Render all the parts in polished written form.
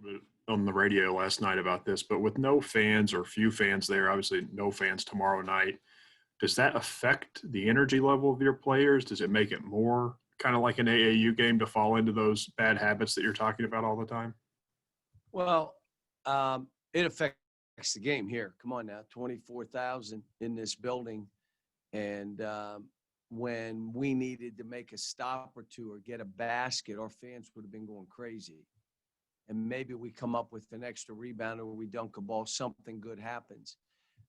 little bit on the radio last night about this, but with no fans or few fans there, obviously no fans tomorrow night, does that affect the energy level of your players? Does it make it more kind of like an AAU game to fall into those bad habits that you're talking about all the time? Well, it affects the game here. Come on now, 24,000 in this building. And when we needed to make a stop or two or get a basket, our fans would have been going crazy. And maybe we come up with an extra rebound or we dunk a ball, something good happens.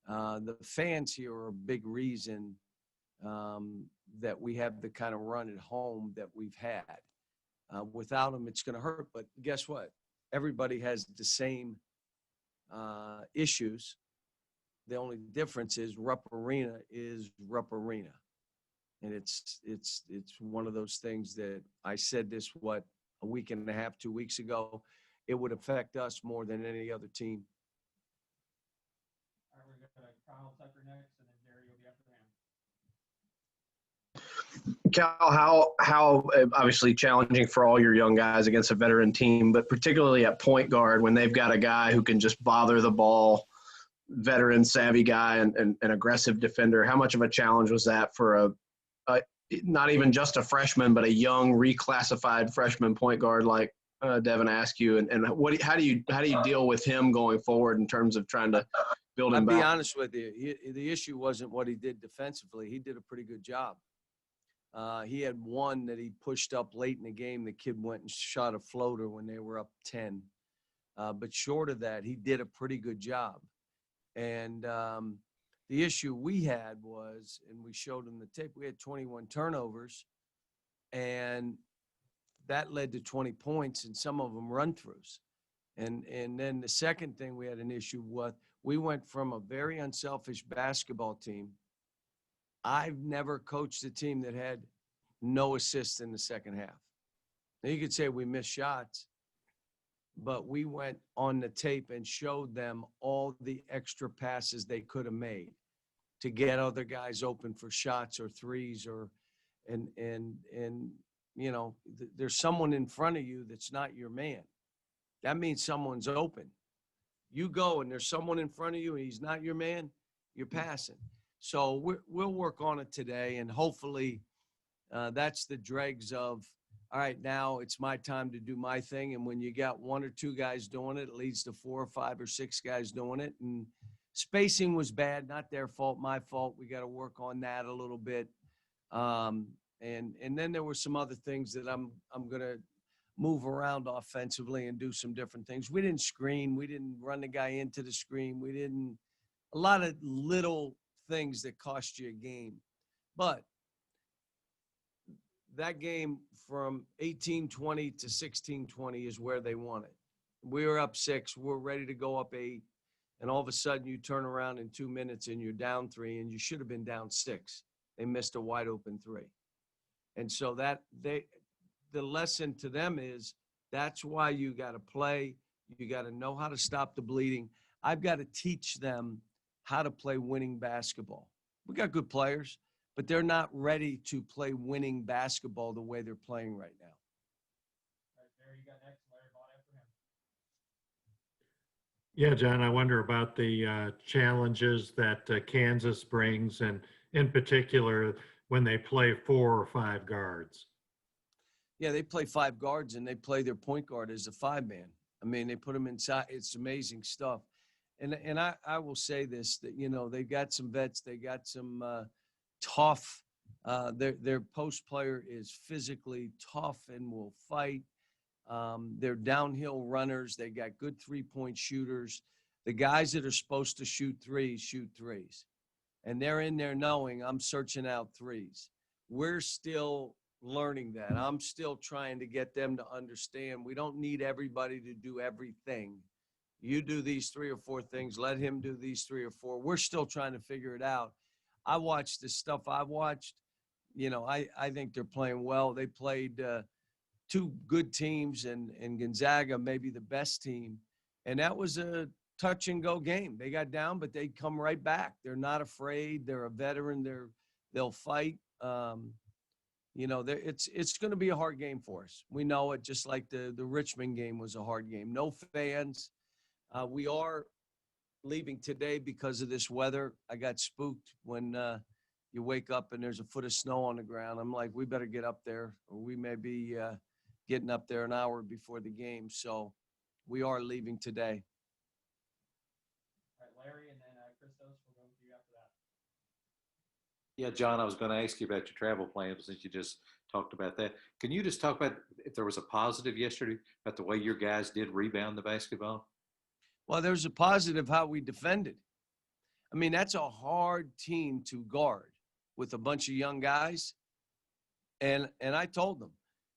The fans here are a big reason that we have the kind of run at home that we've had. Without them, it's going to hurt. But guess what? Everybody has the same issues. The only difference is Rupp Arena is Rupp Arena. And it's one of those things that I said this, a week and a half, 2 weeks ago, it would affect us more than any other team. All right, we're going to Kyle Tucker next, and then Jerry will be after him. Cal, how obviously challenging for all your young guys against a veteran team, but particularly at point guard when they've got a guy who can just bother the ball, veteran savvy guy and aggressive defender. How much of a challenge was that for a not even just a freshman, but a young reclassified freshman point guard like Devin Askew? And how do you deal with him going forward in terms of trying to build him back? I'll be honest with you. The issue wasn't what he did defensively. He did a pretty good job. He had one that he pushed up late in the game. The kid went and shot a floater when they were up 10. But short of that, he did a pretty good job. And the issue we had was, and we showed him the tape, we had 21 turnovers, and that led to 20 points, and some of them run-throughs. And then the second thing we had an issue with, we went from a very unselfish basketball team. I've never coached a team that had no assists in the second half. Now, you could say we missed shots, but we went on the tape and showed them all the extra passes they could have made to get other guys open for shots or threes and you know, there's someone in front of you that's not your man. That means someone's open. You go and there's someone in front of you and he's not your man, you're passing. So we'll work on it today, and hopefully that's the dregs of, all right, now it's my time to do my thing. And when you got one or two guys doing it, it leads to 4 or 5 or 6 guys doing it. And spacing was bad, not their fault, my fault. We got to work on that a little bit. And then there were some other things that I'm going to move around offensively and do some different things. We didn't screen. We didn't run the guy into the screen. We didn't – a lot of little things that cost you a game. But that game from 18-20 to 16-20 is where they won it. We were up 6. We're ready to go up 8. And all of a sudden you turn around in 2 minutes and you're down 3, and you should have been down 6. They missed a wide open 3. And so the lesson to them is that's why you got to play. You got to know how to stop the bleeding. I've got to teach them how to play winning basketball. We got good players, but they're not ready to play winning basketball the way they're playing right now. All right, Jerry, you got next. Larry Bond after him. Yeah, John, I wonder about the challenges that Kansas brings, and in particular when they play 4 or 5 guards. Yeah, they play 5 guards, and they play their point guard as a 5-man. I mean, they put them inside. It's amazing stuff. And I will say this, that, you know, they got some vets. They got some tough. Their post player is physically tough and will fight. They're downhill runners. They got good 3-point shooters. The guys that are supposed to shoot threes shoot threes. And they're in there knowing I'm searching out threes. We're still learning that. I'm still trying to get them to understand we don't need everybody to do everything. You do these 3 or 4 things. Let him do these 3 or 4. We're still trying to figure it out. I watched the stuff I watched. You know, I think they're playing well. They played 2 good teams, and Gonzaga maybe the best team. And that was a touch-and-go game. They got down, but they come right back. They're not afraid. They're a veteran. They'll fight. It's going to be a hard game for us. We know it, just like the Richmond game was a hard game. No fans. We are leaving today because of this weather. I got spooked when you wake up and there's a foot of snow on the ground. I'm like, we better get up there, or we may be getting up there an hour before the game. So we are leaving today. All right, Larry, and then Christos, we'll go with you after that. Yeah, John, I was going to ask you about your travel plans since you just talked about that. Can you just talk about if there was a positive yesterday about the way your guys did rebound the basketball? Well, there's a positive how we defended. I mean, that's a hard team to guard with a bunch of young guys. And I told them,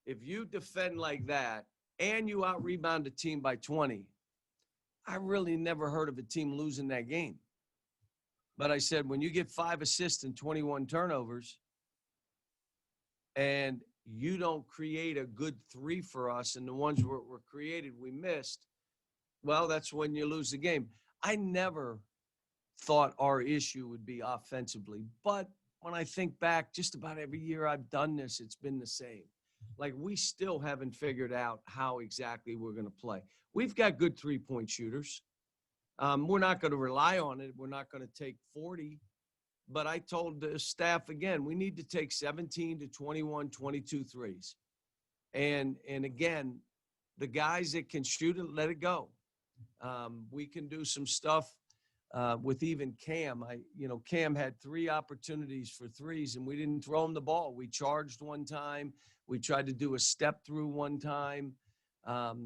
if you defend like that and you out-rebound a team by 20, I really never heard of a team losing that game. But I said, when you get 5 assists and 21 turnovers and you don't create a good 3 for us, and the ones were created we missed, well, that's when you lose the game. I never thought our issue would be offensively. But when I think back, just about every year I've done this, it's been the same. Like, we still haven't figured out how exactly we're going to play. We've got good three-point shooters. We're not going to rely on it. We're not going to take 40. But I told the staff, again, we need to take 17 to 21, 22 threes. And again, the guys that can shoot it, let it go. We can do some stuff with even Cam. Cam had 3 opportunities for threes, and we didn't throw him the ball. We charged one time. We tried to do a step through one time.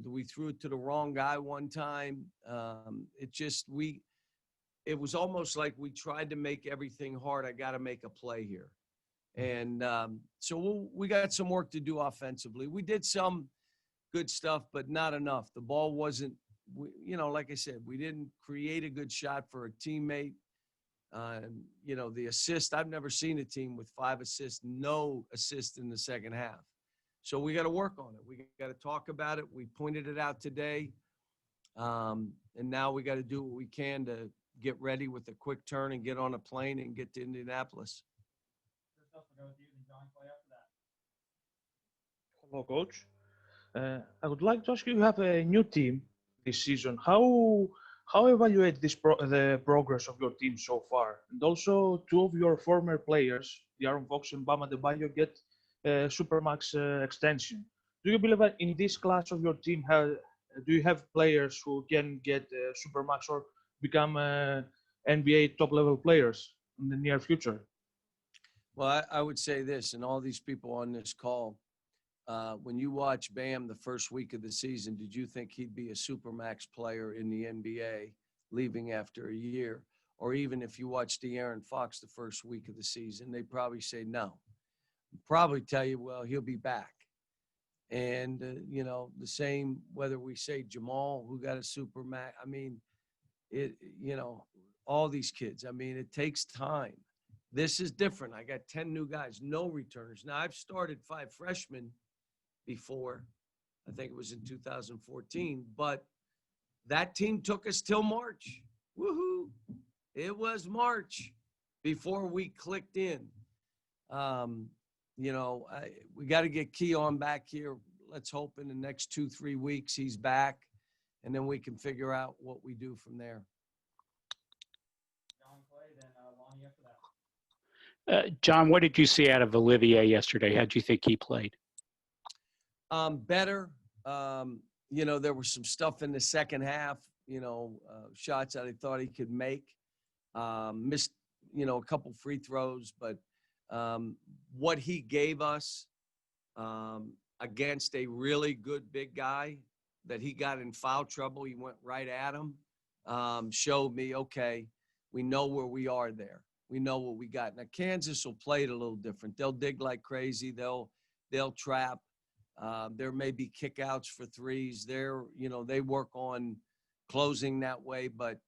We threw it to the wrong guy one time. It was almost like we tried to make everything hard. I got to make a play here. And so we got some work to do offensively. We did some good stuff, but not enough. The ball wasn't, like I said, we didn't create a good shot for a teammate. The assist, I've never seen a team with 5 assists, no assist in the second half. So we got to work on it. We got to talk about it. We pointed it out today. And now we got to do what we can to get ready with a quick turn and get on a plane and get to Indianapolis. Christos, we'll go with you, and John Clay after that. Hello, Coach. I would like to ask you have a new team this season. How evaluate the progress of your team so far? And also, 2 of your former players, De'Aaron Fox and Bam Adebayo, get Supermax extension. Do you believe that in this class of your team, do you have players who can get Supermax or become NBA top-level players in the near future? Well, I would say this, and all these people on this call, when you watch Bam the first week of the season, did you think he'd be a Supermax player in the NBA leaving after a year? Or even if you watch De'Aaron Fox the first week of the season, they'd probably say no. Probably tell you, well, he'll be back. And, the same, whether we say Jamal, who got a Supermax, I mean, all these kids, I mean, it takes time. This is different. I got 10 new guys, no returners. Now, I've started 5 freshmen before. I think it was in 2014. But that team took us till March. Woohoo! It was March before we clicked in. We got to get Keon back here. Let's hope in the next 2-3 weeks he's back, and then we can figure out what we do from there. John Clay, then Lonnie after that. John, what did you see out of Olivier yesterday? How did you think he played? Better. There was some stuff in the second half, shots that I thought he could make. Missed, a couple free throws, but what he gave us against a really good big guy that he got in foul trouble, he went right at him, showed me, okay, we know where we are there. We know what we got. Now, Kansas will play it a little different. They'll dig like crazy. They'll trap. There may be kickouts for threes. They work on closing that way, but,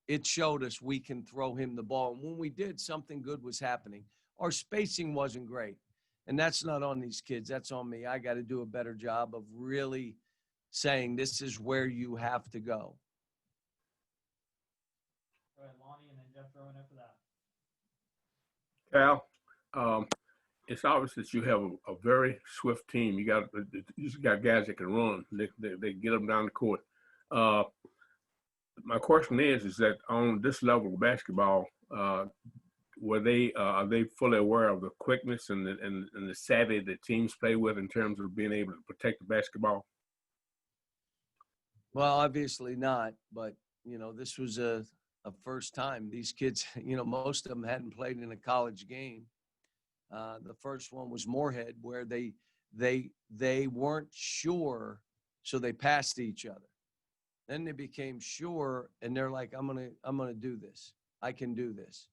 it showed us we can throw him the ball. And when we did, something good was happening. Our spacing wasn't great. And that's not on these kids. That's on me. I got to do a better job of really saying this is where you have to go. Go ahead, Lonnie, and then Jeff Rowan after that. Cal, it's obvious that you have a very swift team. You just got guys that can run. They get them down the court. My question is that on this level of basketball, are they fully aware of the quickness and the savvy that teams play with in terms of being able to protect the basketball? Well, obviously not, but this was a first time. These kids, most of them hadn't played in a college game. The first one was Moorhead, where they weren't sure, so they passed each other. Then they became sure, and they're like, I'm gonna do this. I can do this.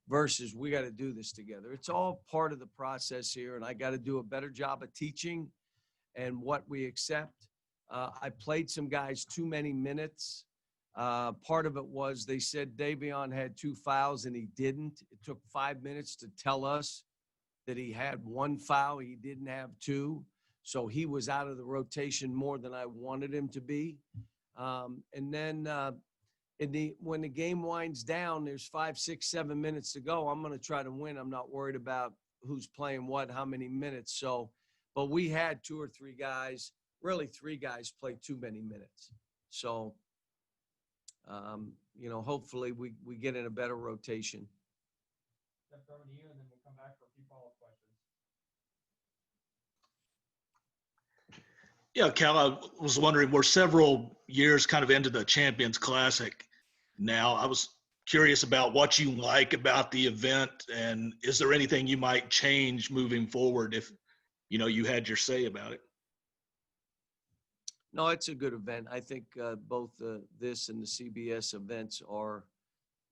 Versus, we got to do this together. It's all part of the process here, and I got to do a better job of teaching and what we accept. I played some guys too many minutes. Part of it was they said Davion had 2 fouls, and he didn't. It took 5 minutes to tell us that he had 1 foul. He didn't have 2. So he was out of the rotation more than I wanted him to be. And then when the game winds down, there's 5, 6, 7 minutes to go. I'm going to try to win. I'm not worried about who's playing what, how many minutes. So, but we had 2 or 3 guys, really 3 guys play too many minutes. So, hopefully we get in a better rotation. Step over to you, and then we'll come back for a few follow-up questions. Yeah, Cal, I was wondering, we're several years kind of into the Champions Classic now. I was curious about what you like about the event, and is there anything you might change moving forward if, you had your say about it? No, it's a good event. I think both this and the CBS events are,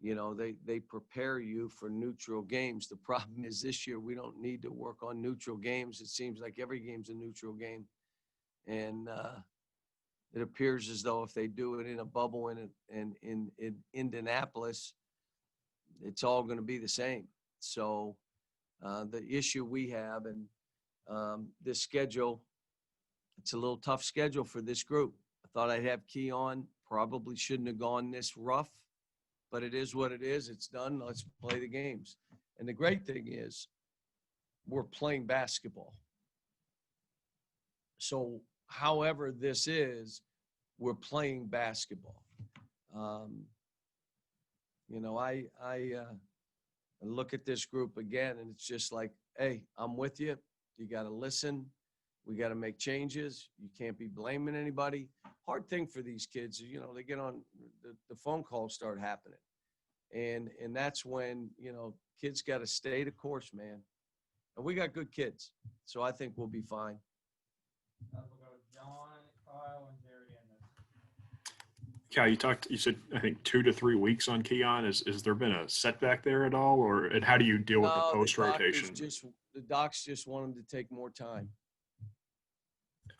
they prepare you for neutral games. The problem is this year we don't need to work on neutral games. It seems like every game's a neutral game. And it appears as though if they do it in a bubble in Indianapolis, it's all going to be the same. So the issue we have, and this schedule, it's a little tough schedule for this group. I thought I'd have Keon. Probably shouldn't have gone this rough, but it is what it is. It's done. Let's play the games. And the great thing is we're playing basketball. So however this is, we're playing basketball. I look at this group again, and it's just like, hey, I'm with you. You got to listen. We got to make changes. You can't be blaming anybody. Hard thing for these kids, they get on, the phone calls start happening. And that's when, kids got to stay the course, man. And we got good kids. So I think we'll be fine. We'll go with John, Kyle, and Jerry in this. Cal, you said, I think 2 to 3 weeks on Keon. Is there been a setback there at all? And how do you deal with the post rotation? The docs just want him to take more time.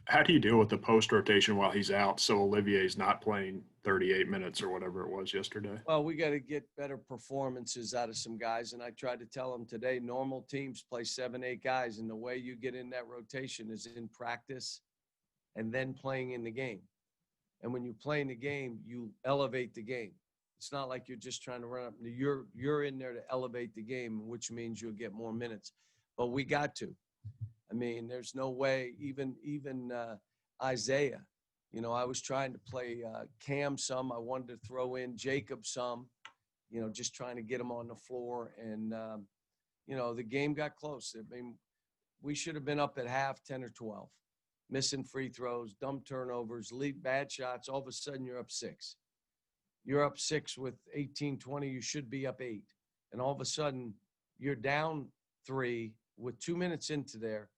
How do you deal with the post rotation while he's out? So Olivier's not playing 38 minutes or whatever it was yesterday. Well, we got to get better performances out of some guys. And I tried to tell them today, normal teams play 7, 8 guys. And the way you get in that rotation is in practice and then playing in the game. And when you play in the game, you elevate the game. It's not like you're just trying to run up. You're in there to elevate the game, which means you'll get more minutes. But we got to. I mean, there's no way, even Isaiah, I was trying to play Cam some. I wanted to throw in Jacob some, just trying to get him on the floor. And, the game got close. I mean, we should have been up at half 10 or 12, missing free throws, dumb turnovers, lead bad shots. All of a sudden, you're up 6. You're up 6 with 18-20. You should be up 8. And all of a sudden, you're down 3 with 2 minutes into there.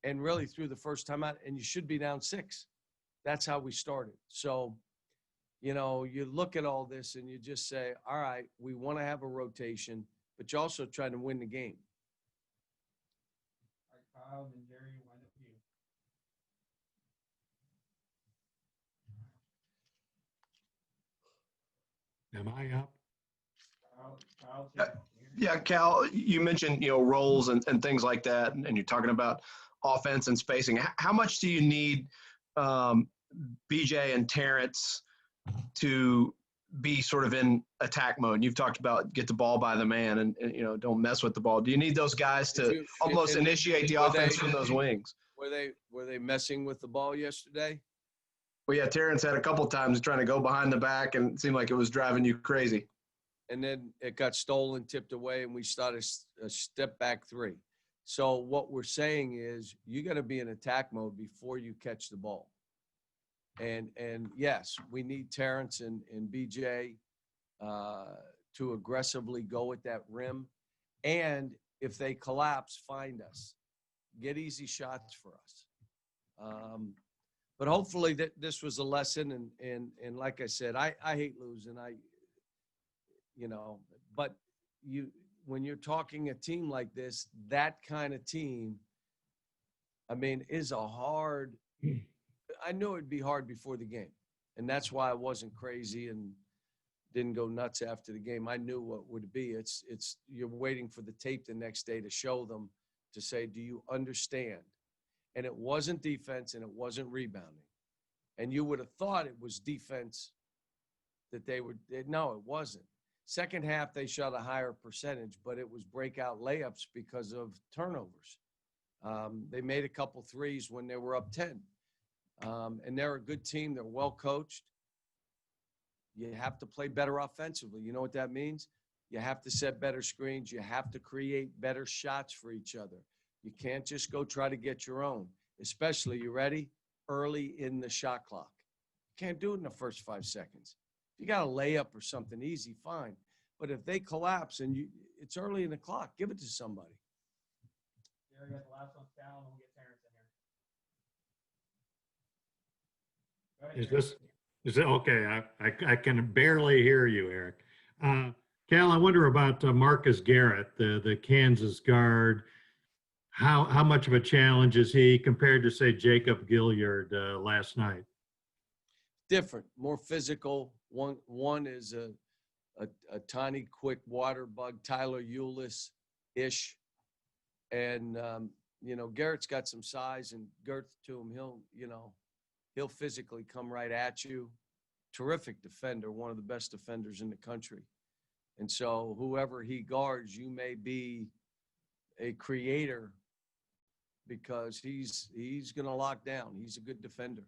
And really through the first time out, and you should be down 6. That's how we started. So, you look at all this and you just say, all right, we want to have a rotation, but you're also trying to win the game. All right, Kyle, then Jerry, wind up you. Am I up? Kyle, Yeah, Cal, you mentioned, roles and things like that, and you're talking about offense and spacing. How much do you need BJ and Terrence to be sort of in attack mode? You've talked about get the ball by the man and don't mess with the ball. Do you need those guys to almost initiate the offense from those wings? Were they messing with the ball yesterday? Well, yeah, Terrence had a couple times trying to go behind the back, and it seemed like it was driving you crazy. And then it got stolen, tipped away, and we started a step back 3. So what we're saying is you got to be in attack mode before you catch the ball. And yes, we need Terrence and BJ to aggressively go at that rim. And if they collapse, find us. Get easy shots for us. But hopefully this was a lesson. And like I said, I hate losing. But when you're talking a team like this, that kind of team, I mean, is a hard. I knew it'd be hard before the game, and that's why I wasn't crazy and didn't go nuts after the game. I knew what would be. It's you're waiting for the tape the next day to show them, to say, do you understand? And it wasn't defense and it wasn't rebounding. And you would have thought it was defense that they would. No, it wasn't. Second half, they shot a higher percentage, but it was breakout layups because of turnovers. They made a couple threes when they were up 10. And they're a good team. They're well coached. You have to play better offensively. You know what that means? You have to set better screens. You have to create better shots for each other. You can't just go try to get your own, especially, you ready? Early in the shot clock. You can't do it in the first 5 seconds. If you got a layup or something easy, fine. But if they collapse and it's early in the clock, give it to somebody. Jerry got the last one down, and we'll get Terrence in here. Go ahead, Is it okay? I can barely hear you, Eric. Cal, I wonder about Marcus Garrett, the Kansas guard. How much of a challenge is he compared to, say, Jacob Gilliard last night? Different, more physical. One is a tiny, quick water bug, Tyler Eulis-ish. And, Garrett's got some size and girth to him. He'll physically come right at you. Terrific defender, one of the best defenders in the country. And so whoever he guards, you may be a creator because he's going to lock down. He's a good defender.